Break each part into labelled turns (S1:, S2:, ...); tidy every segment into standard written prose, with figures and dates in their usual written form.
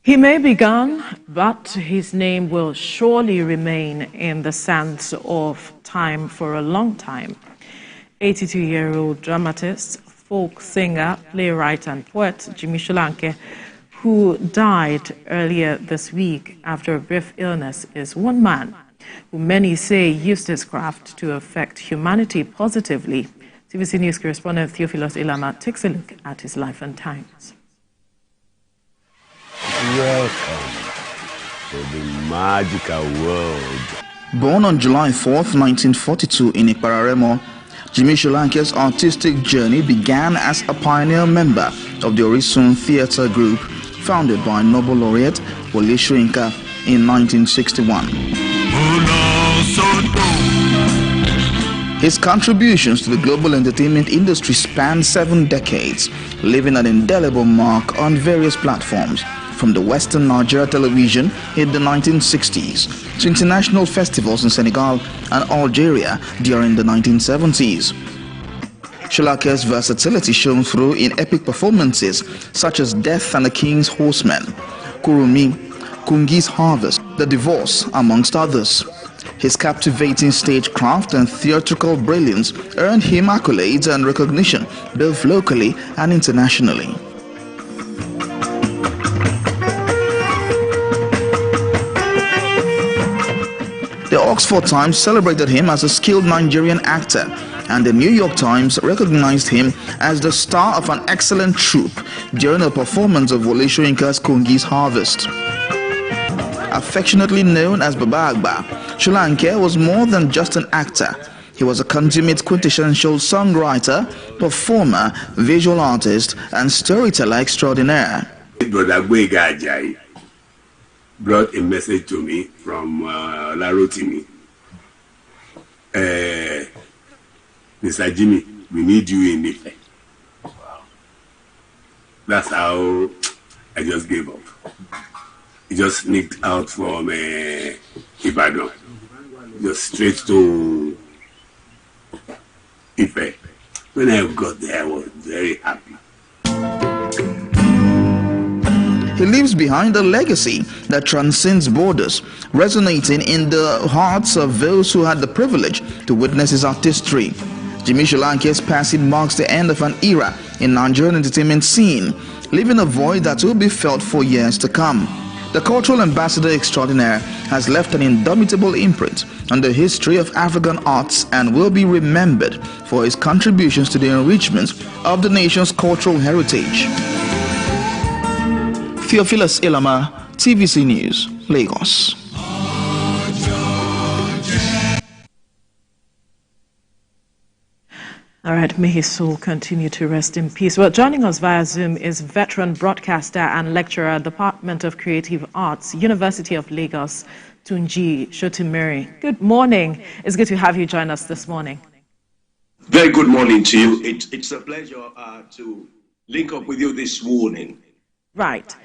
S1: He may be gone, but his name will surely remain in the sands of time for a long time. 82-year-old dramatist, folk singer, playwright and poet Jimi Solanke, who died earlier this week after a brief illness, is one man who many say used his craft to affect humanity positively. TVC News correspondent Theophilus Ilama takes a look at his life and times.
S2: Welcome to the magical world.
S3: Born on July 4th, 1942 in Ipararemo, Jimi Solanke's artistic journey began as a pioneer member of the Orisun Theatre Group, founded by Nobel laureate Wole Soyinka in 1961. His contributions to the global entertainment industry span 7 decades, leaving an indelible mark on various platforms, from the Western Nigeria television in the 1960s to international festivals in Senegal and Algeria during the 1970s. Solanke's versatility shone through in epic performances such as Death and the King's Horseman, Kurumi, Kungi's Harvest, The Divorce, amongst others. His captivating stagecraft and theatrical brilliance earned him accolades and recognition both locally and internationally. The Oxford Times celebrated him as a skilled Nigerian actor, and the New York Times recognized him as the star of an excellent troupe during a performance of Wole Soyinka's Kungi's Harvest. Affectionately known as Baba Agba, Solanke was more than just an actor. He was a consummate quintessential songwriter, performer, visual artist, and storyteller extraordinaire.
S2: Brought a message to me from Larotimi. Mr. Jimmy, we need you in Ife. Wow. That's how I just gave up. He just sneaked out from Ibadan, just straight to Ife. When I got there, I was very happy.
S3: He leaves behind a legacy that transcends borders, resonating in the hearts of those who had the privilege to witness his artistry. Jimi Solanke's passing marks the end of an era in Nigerian entertainment scene, leaving a void that will be felt for years to come. The cultural ambassador extraordinaire has left an indomitable imprint on the history of African arts and will be remembered for his contributions to the enrichment of the nation's cultural heritage. Theophilus Ilama, TVC News, Lagos.
S1: All right, may his soul continue to rest in peace. Well, joining us via Zoom is veteran broadcaster and lecturer, Department of Creative Arts, University of Lagos, Tunji Shotimiri. Good morning. It's good to have you join us this morning.
S4: Very good morning to you. It's a pleasure to link up with you this morning.
S1: Right.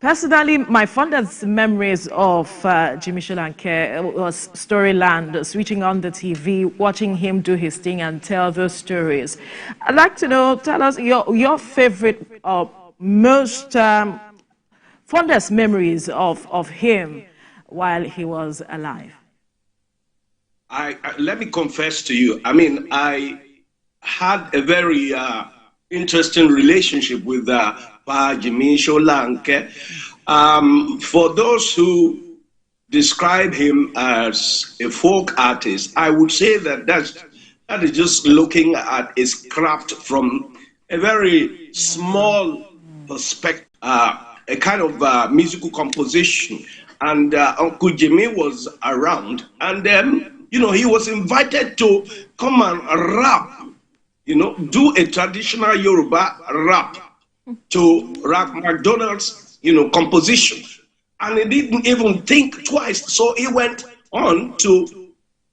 S1: Personally, my fondest memories of Jimi Solanke was Storyland, switching on the TV, watching him do his thing and tell those stories. I'd like to know, tell us your favorite, most fondest memories of him while he was alive.
S4: Let me confess to you, I mean, I had a very interesting relationship with Jimi Solanke. For those who describe him as a folk artist, I would say that is just looking at his craft from a very small perspective, a kind of musical composition. And Uncle Jimmy was around, and he was invited to come and rap, do a traditional Yoruba rap to Rap McDonald's, composition. And he didn't even think twice. So he went on to,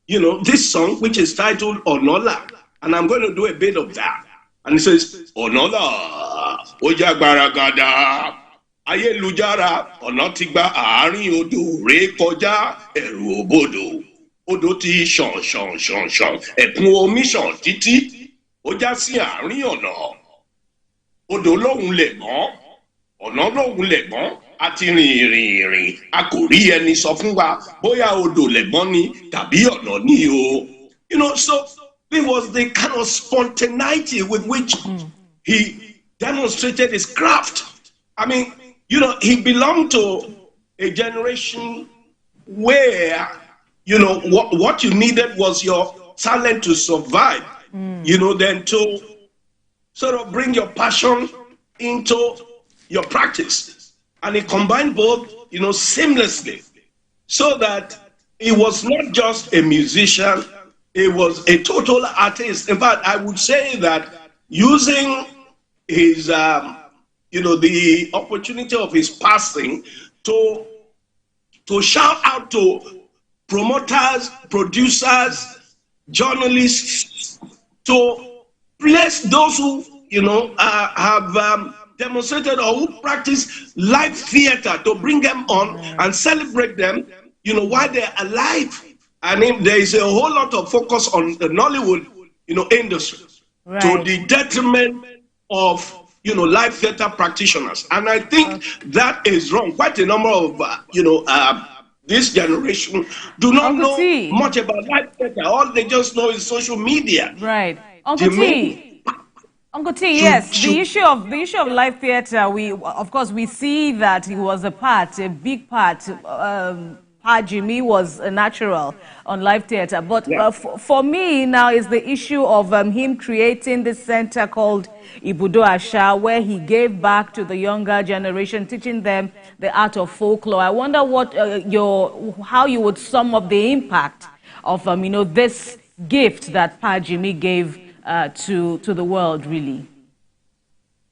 S4: this song, which is titled Onola. And I'm going to do a bit of that. And he says, Onola, Oja Baragada, Ayelujara, Onotigba, Ari Odo, Re Koja, Eru Obodo, Odoti, Shon, Epun Omi Shon, Titi, Oja Si Ari Ono. Odò lóhun lè mọ́, ọ̀nà lóhun lè mọ́, àti rìnrìn a kò rí ẹni sọ fún wa bóyá odò lẹ̀gbọ́n ni tàbí ọ̀nà ni o. You know, so it was the kind of spontaneity with which he demonstrated his craft. I mean, you know, he belonged to a generation where, you know, what you needed was your talent to survive, you know, then to sort of bring your passion into your practice. And he combined both, you know, seamlessly, so that he was not just a musician, he was a total artist. In fact, I would say that using his, you know, the opportunity of his passing to shout out to promoters, producers, journalists, to bless those who, you know, have demonstrated or who practice live theater, to bring them on and celebrate them, you know, while they're alive. I mean, there is a whole lot of focus on the Nollywood, you know, industry, to the detriment of, you know, live theater practitioners. And I think that is wrong. Quite a number of, you know, this generation do not know much about live theater. All they just know is social media.
S1: Right. Uncle T, yes, the issue of live theater, we, of course, we see that he was a big part. Jimmy was a natural on live theater, but for me now is the issue of him creating this center called Ibudo Asha, where he gave back to the younger generation, teaching them the art of folklore. I wonder what how you would sum up the impact of you know, this gift that Jimmy gave to the world, really.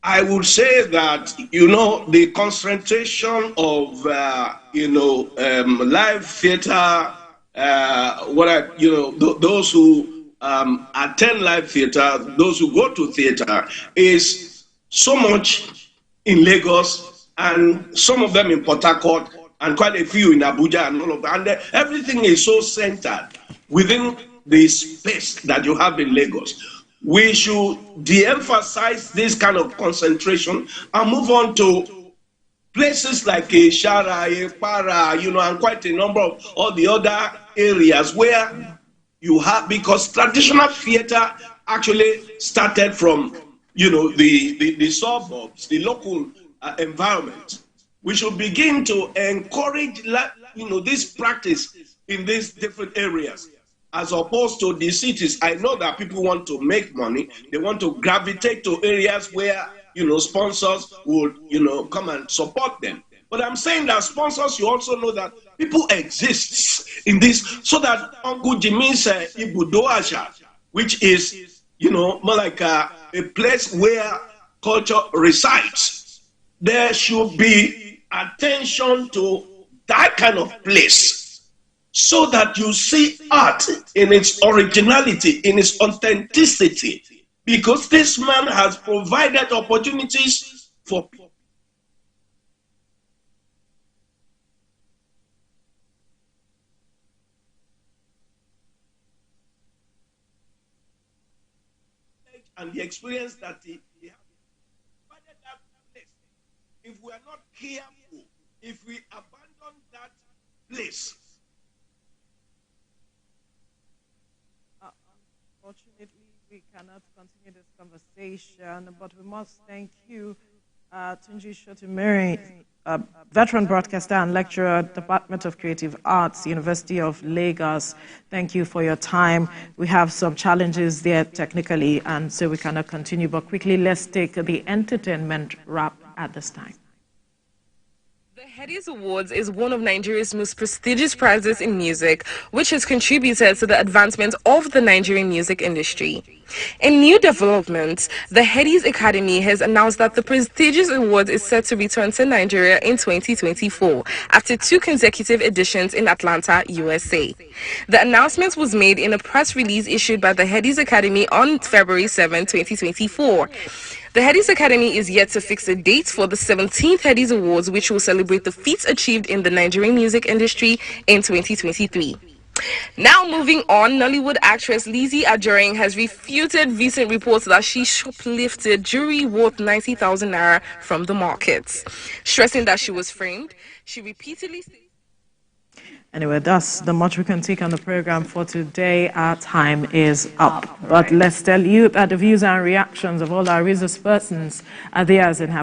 S4: I would say that, you know, the concentration of, you know, live theater, you know, those who attend live theater, those who go to theater, is so much in Lagos, and some of them in Port Harcourt, and quite a few in Abuja and all of that. And everything is so centered within the space that you have in Lagos. We should de-emphasize this kind of concentration and move on to places like Shara, Para, you know, and quite a number of all the other areas where you have, because traditional theater actually started from, you know, the suburbs, the local environment. We should begin to encourage, you know, this practice in these different areas, as opposed to the cities. I know that people want to make money. They want to gravitate to areas where, you know, sponsors would, you know, come and support them. But I'm saying that sponsors, you also know that people exist in this, so that Uncle Jimi's Ibudo Asha, which is, you know, more like a place where culture resides, there should be attention to that kind of place, so that you see art in its originality, in its authenticity, because this man has provided opportunities for people. And the experience that he has provided that place. If we are not careful, if we abandon that place,
S1: unfortunately, we cannot continue this conversation, but we must thank you, Tunji Shotimiri, veteran broadcaster and lecturer, Department of Creative Arts, University of Lagos. Thank you for your time. We have some challenges there technically, and so we cannot continue, but quickly let's take the entertainment wrap at this time.
S5: The Headies Awards is one of Nigeria's most prestigious prizes in music, which has contributed to the advancement of the Nigerian music industry. In new developments, the Headies Academy has announced that the prestigious award is set to return to Nigeria in 2024 after 2 consecutive editions in Atlanta, USA. The announcement was made in a press release issued by the Headies Academy on February 7, 2024. The Headies Academy is yet to fix a date for the 17th Headies Awards, which will celebrate the feats achieved in the Nigerian music industry in 2023. Now moving on, Nollywood actress Lizzie Ajorin has refuted recent reports that she shoplifted jewelry worth 90,000 naira from the markets. Stressing that she was framed, she repeatedly stated...
S1: Anyway, that's the much we can take on the program for today. Our time is up. But let's tell you that the views and reactions of all our resource persons are theirs in